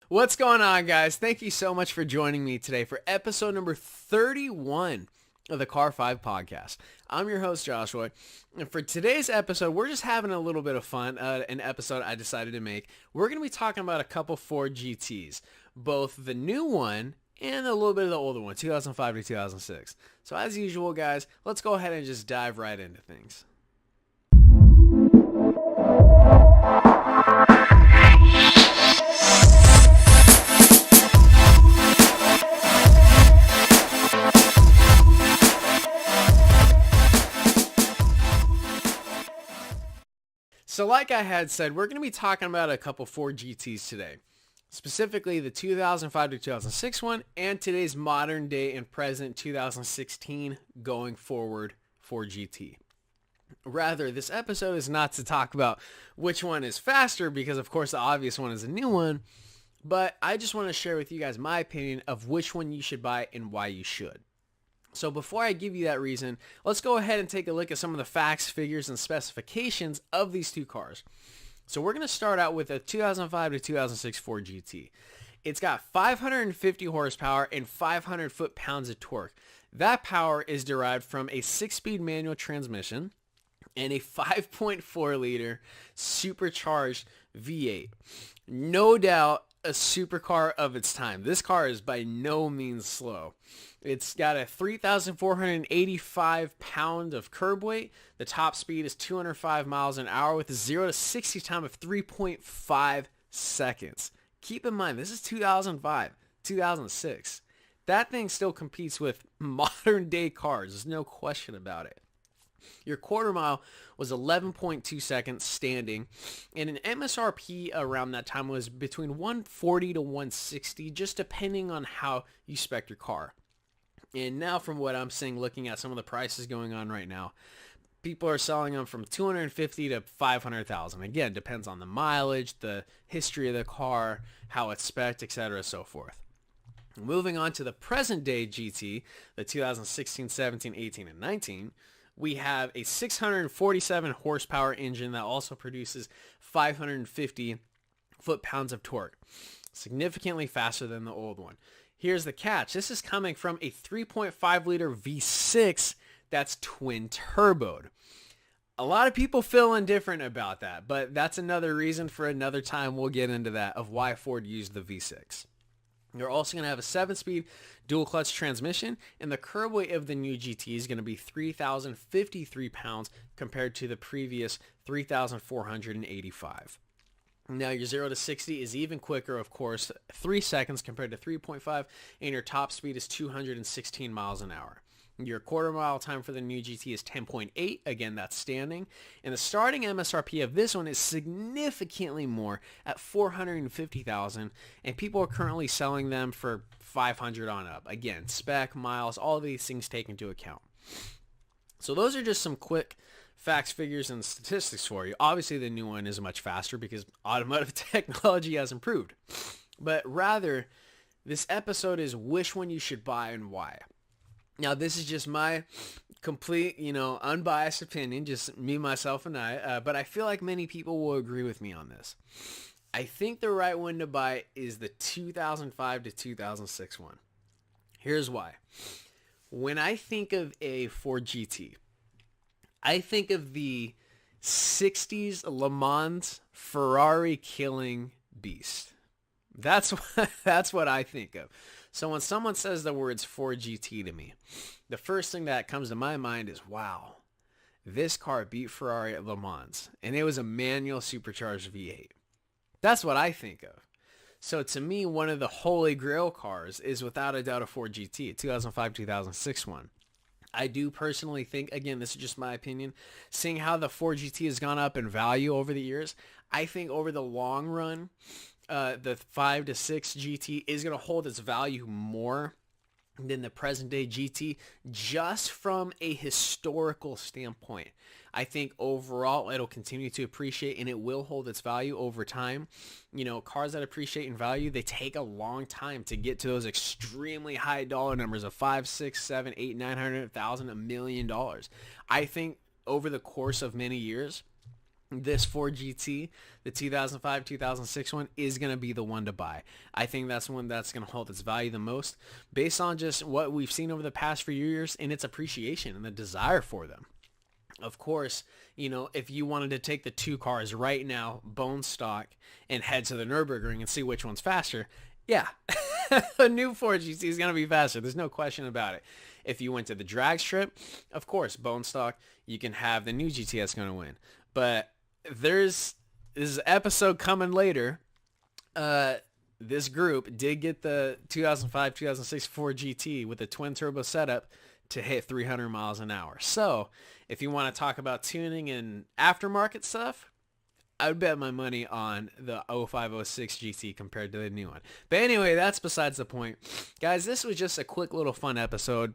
What's going on, guys? Thank you so much for joining me today for episode number 31 of the Car 5 podcast. I'm your host, Joshua, and for today's episode, we're just having a little bit of fun, an episode I decided to make. We're going to be talking about a couple Ford GTs, both the new one and a little bit of the older one, 2005 to 2006. So as usual, guys, let's go ahead and just dive right into things. So like I had said, we're going to be talking about a couple Ford GTs today. Specifically the 2005 to 2006 one and today's modern day and present 2016 going forward Ford GT. Rather, this episode is not to talk about which one is faster because of course the obvious one is a new one, but I just want to share with you guys my opinion of which one you should buy and why you should. So before I give you that reason, let's go ahead and take a look at some of the facts, figures, and specifications of these two cars. So we're going to start out with a 2005 to 2006 Ford GT. It's got 550 horsepower and 500 foot-pounds of torque. That power is derived from a 6-speed manual transmission and a 5.4-liter supercharged V8. No doubt a supercar of its time. This car is by no means slow. It's got a 3,485 pound of curb weight. The top speed is 205 miles an hour with a 0 to 60 time of 3.5 seconds. Keep in mind, this is 2005, 2006. That thing still competes with modern day cars. There's no question about it. Your quarter mile was 11.2 seconds standing, and an MSRP around that time was between 140 to 160, just depending on how you spec your car. And now from what I'm seeing, looking at some of the prices going on right now, people are selling them from 250 to 500,000. Again, depends on the mileage, the history of the car, how it's spec'd, etc., so forth. Moving on to the present day GT, the 2016, 17, 18, and 19, we have a 647 horsepower engine that also produces 550 foot-pounds of torque, significantly faster than the old one. Here's the catch. This is coming from a 3.5 liter V6 that's twin turboed. A lot of people feel indifferent about that, but that's another reason for another time. We'll get into that of why Ford used the V6. You're also going to have a 7-speed dual clutch transmission, and the curb weight of the new GT is going to be 3,053 pounds compared to the previous 3,485. Now your 0 to 60 is even quicker, of course, 3 seconds compared to 3.5, and your top speed is 216 miles an hour. Your quarter mile time for the new GT is 10.8. Again, that's standing. And the starting MSRP of this one is significantly more at $450,000, and people are currently selling them for $500 on up. Again, spec, miles, all of these things taken into account. So those are just some quick facts, figures, and statistics for you. Obviously, the new one is much faster because automotive technology has improved. But rather, this episode is which one you should buy and why. Now, this is just my complete, unbiased opinion, just me, myself, and I, but I feel like many people will agree with me on this. I think the right one to buy is the 2005 to 2006 one. Here's why. When I think of a Ford GT, I think of the 60s Le Mans Ferrari killing beast. That's what I think of. So when someone says the words Ford GT to me, the first thing that comes to my mind is, wow, this car beat Ferrari at Le Mans, and it was a manual supercharged V8. That's what I think of. So to me, one of the holy grail cars is without a doubt a Ford GT, a 2005-2006 one. I do personally think, again, this is just my opinion, seeing how the Ford GT has gone up in value over the years, I think over the long run, the 5 to 6 GT is going to hold its value more than the present day GT just from a historical standpoint. I think overall it'll continue to appreciate and it will hold its value over time. Cars that appreciate in value, they take a long time to get to those extremely high dollar numbers of 5, 6, 7, 8, 900,000, $1 million. I think over the course of many years, this Ford GT, the 2005, 2006 one, is going to be the one to buy. I think that's the one that's going to hold its value the most based on just what we've seen over the past few years and its appreciation and the desire for them. Of course, you know, if you wanted to take the two cars right now, bone stock, and head to the Nürburgring and see which one's faster, yeah, a new Ford GT is going to be faster. There's no question about it. If you went to the drag strip, of course, bone stock, you can have the new GT that's going to win. But there's this episode coming later. This group did get the 2005, 2006 Ford GT with a twin turbo setup to hit 300 miles an hour. So if you want to talk about tuning and aftermarket stuff, I would bet my money on the 0506 GT compared to the new one. But anyway, that's besides the point. Guys, this was just a quick little fun episode.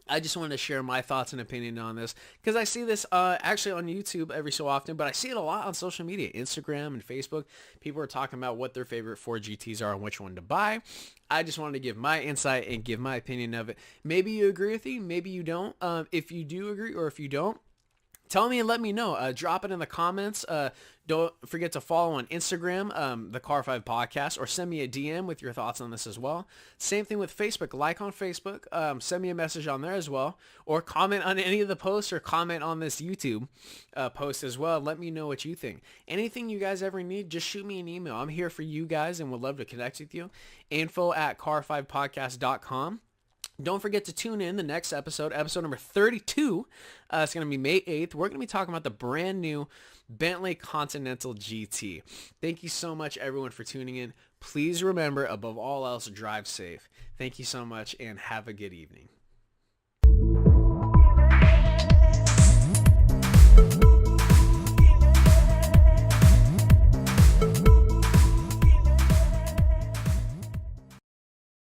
I just wanted to share my thoughts and opinion on this because I see this actually on YouTube every so often, but I see it a lot on social media, Instagram and Facebook. People are talking about what their favorite Ford GTs are and which one to buy. I just wanted to give my insight and give my opinion of it. Maybe you agree with me, maybe you don't. If you do agree or if you don't, tell me and let me know. Drop it in the comments. Don't forget to follow on Instagram, the Car 5 Podcast, or send me a DM with your thoughts on this as well. Same thing with Facebook. Like on Facebook. Send me a message on there as well. Or comment on any of the posts or comment on this YouTube post as well. Let me know what you think. Anything you guys ever need, just shoot me an email. I'm here for you guys and would love to connect with you. info@car5podcast.com. Don't forget to tune in the next episode number 32. It's going to be May 8th. We're going to be talking about the brand new Bentley Continental GT. Thank you so much, everyone, for tuning in. Please remember, above all else, drive safe. Thank you so much, and have a good evening.